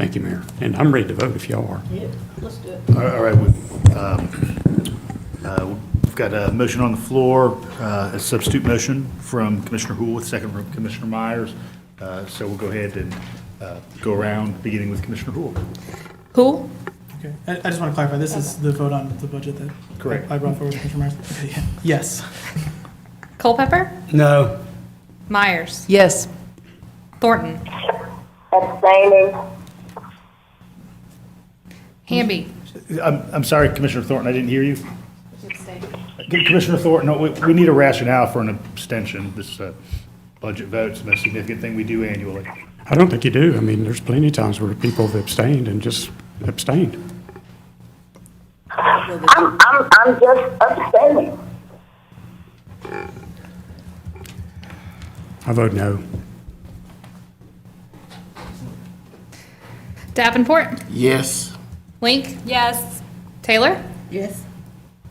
Thank you, Mayor. And I'm ready to vote if y'all are. Yeah, let's do it. All right, we've got a motion on the floor, a substitute motion from Commissioner Houle, with second from Commissioner Myers. So we'll go ahead and go around, beginning with Commissioner Houle. Houle? Okay, I just want to clarify, this is the vote on the budget that Correct. I brought forward, Commissioner Myers? Okay, yeah. Yes. Culpepper? No. Myers? Yes. Thornton? Abstaining. Hamby? I'm sorry, Commissioner Thornton, I didn't hear you. Commissioner Thornton, no, we need a rationale for an abstention. This budget vote's the most significant thing we do annually. I don't think you do. I mean, there's plenty of times where people have abstained and just abstained. I'm just abstaining. I vote no. Davenport? Yes. Link? Yes. Taylor? Yes.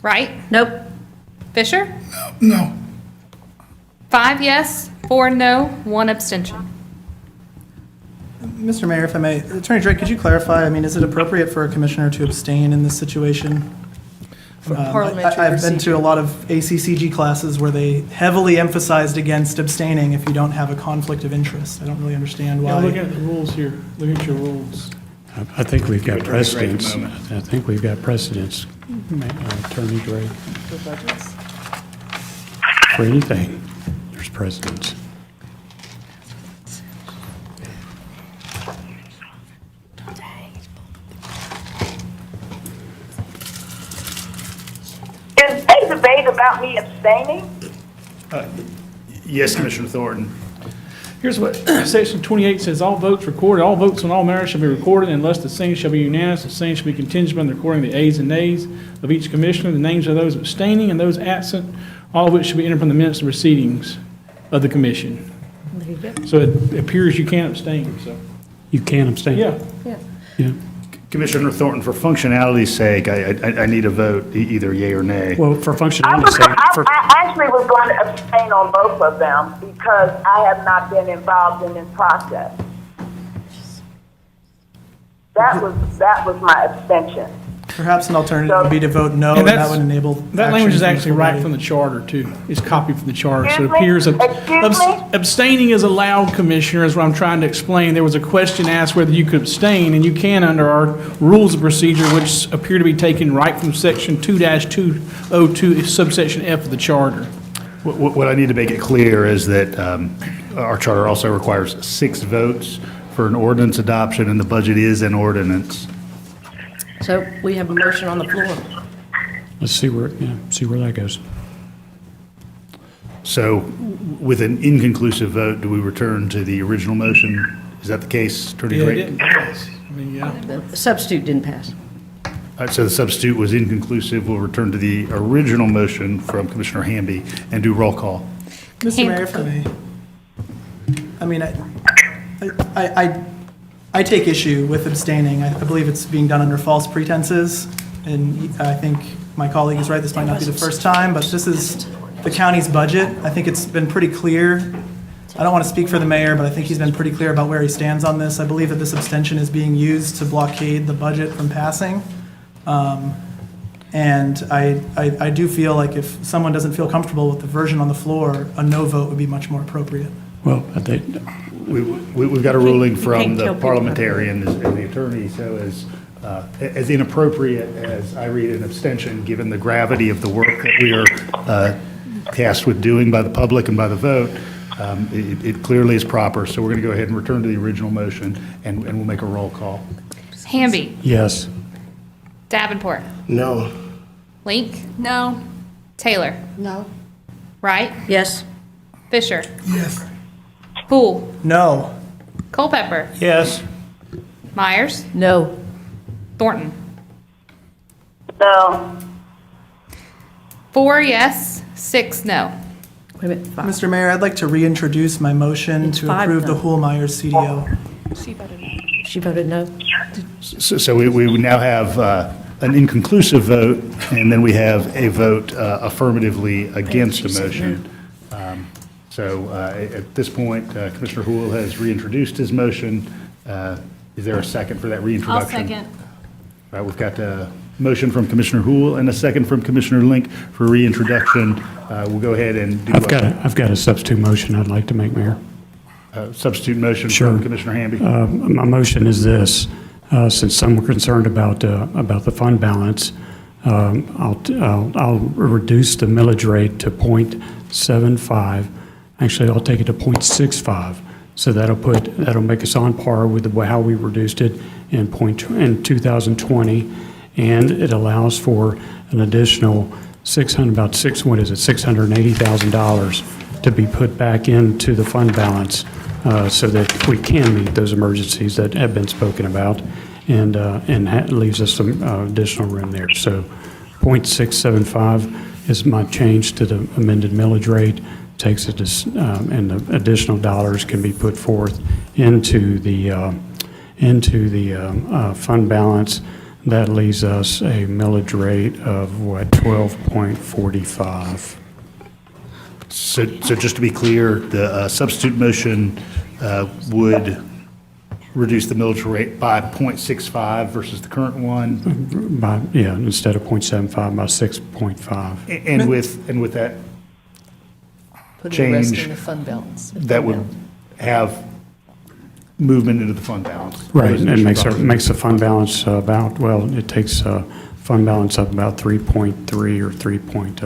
Wright? Nope. Fisher? No. 5 yes, 4 no, 1 abstention. Mr. Mayor, if I may, Attorney Drake, could you clarify, I mean, is it appropriate for a commissioner to abstain in this situation? Parliamentary I've been to a lot of ACCG classes where they heavily emphasized against abstaining if you don't have a conflict of interest. I don't really understand Yeah, look why. at the rules here. Look at your rules. I think we've got Attorney Drake, a precedents. moment. I think we've got precedents, Attorney Drake. For anything, there's precedents. Is there debate about me abstaining? Yes, Commissioner Thornton. Here's what section 28 says: all votes recorded, all votes on all matters shall be recorded unless the same shall be unanimous. The same shall be contingent upon the recording of the ayes and nays of each commissioner, the names of those abstaining and those absent, all of which should be entered from the minutes and proceedings of the commission. There you go. So it appears you can't abstain, so. You can abstain. Yeah. Yeah. Yeah. Commissioner Thornton, for functionality's sake, I need a vote, either yea or nay. Well, for I functionality's sake, actually was going to abstain on both of them because I have not been involved in this process. That was my abstention. Perhaps an alternative would be to vote no, and that that's- would enable. That language is action actually the right body. from the charter, too. It's copied from the charter, so it Excuse me? appears that Excuse me? abstaining is allowed, Commissioner, is what I'm trying to explain. There was a question asked whether you could abstain, and you can under our rules of procedure, which appear to be taken right from section 2-202, subsection F of the charter. What I need to make it clear is that our charter also requires 6 votes for an ordinance adoption, and the budget is an ordinance. So we have a motion on the floor. let's see where that goes. So with an inconclusive vote, do we return to the original motion? Is that the case, Attorney Yeah, it Drake? didn't pass. I mean, yeah. The substitute didn't pass. All right, so the substitute was inconclusive. We'll return to the original motion from Commissioner Hamby and do roll call. Mr. Mayor, if I may. I mean, I take issue with abstaining. I believe it's being done under false pretenses, and I think my colleague is right, this might not be the first time, but this is the county's budget. I think it's been pretty clear. I don't want to speak for the mayor, but I think he's been pretty clear about where he stands on this. I believe that this abstention is being used to blockade the budget from passing. And I do feel like if someone doesn't feel comfortable with the version on the floor, a no vote would be much more appropriate. Well, I think, We've got a ruling from can't the kill people. parliamentarian and the attorney, so as inappropriate as I read an abstention, given the gravity of the work that we are tasked with doing by the public and by the vote, it clearly is proper. So we're going to go ahead and return to the original motion, and we'll make a roll call. Hamby? yes. Davenport? No. Link? No. Taylor? No. Wright? Yes. Fisher? Yes. Houle? No. Culpepper? Yes. Myers? No. Thornton? No. 4 yes, 6 no. Wait a minute, 5. Mr. Mayor, I'd like to reintroduce my motion It's to 5 approve the now. Houle Myers CDO. She voted no. So we now have an inconclusive vote, and then we have a vote affirmatively against the motion. So at this point, Commissioner Houle has reintroduced his motion. Is there a second for that reintroduction? I'll second. All right, we've got a motion from Commissioner Houle and a second from Commissioner Link for reintroduction. We'll go ahead and do I've got a substitute motion I'd like to make, Mayor. substitute motion Sure. from Commissioner Hamby. My motion is this, since some were concerned about the fund balance, I'll reduce the millage rate to .75. Actually, I'll take it to .65. So that'll make us on par with how we reduced it in 2020. And it allows for an additional $680,000 to be put back into the fund balance so that we can meet those emergencies that have been spoken about, and leaves us some additional room there. So .675 is my change to the amended millage rate, takes it to, and the additional dollars can be put forth into the fund balance. That leaves us a millage rate of, 12.45. So just to be clear, the substitute motion would reduce the millage rate by .65 versus the current one, Instead of .75 by 6.5. and with that Put the rest change, in the fund balance. that would have movement into the fund balance. Right, Those and additional dollars. makes the fund balance it takes fund balance up about 3.3 or 3 point.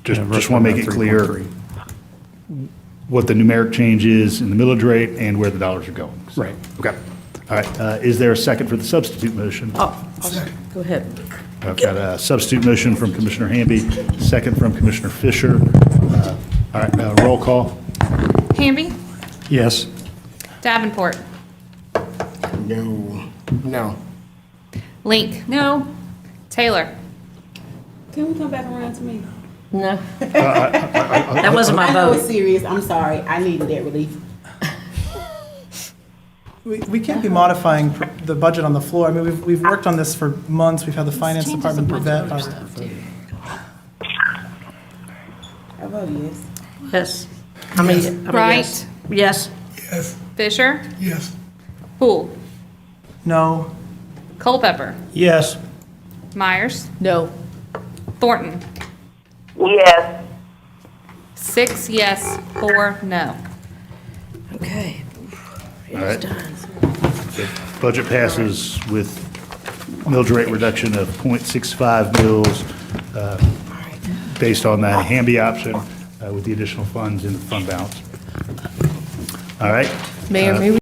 Just roughly want to make about it clear 3.3. what the numeric change is in the millage rate and where the dollars are going. So, Right. Okay. All right. Is there a second for the substitute motion? Go ahead. I've got a substitute motion from Commissioner Hamby, second from Commissioner Fisher. All right, roll call. Hamby, Yes. Davenport, No. Link. No. Taylor. Can we come back around to me? No. That wasn't my I know it's vote. serious. I'm sorry. I needed that relief. We can't be modifying the budget on the floor. I mean, we've worked on this for months. We've had the finance department vet our. I vote yes. Yes. I mean, yes. Wright. Yes. Yes. Fisher. Yes. Houle. No. Culpepper. Yes. Myers. No. Thornton. Yes. 6 yes, 4 no. Okay. All right. The budget passes with millage rate reduction of .65 mils based on the Hamby option with the additional funds in the fund balance. All right. Mayor, may we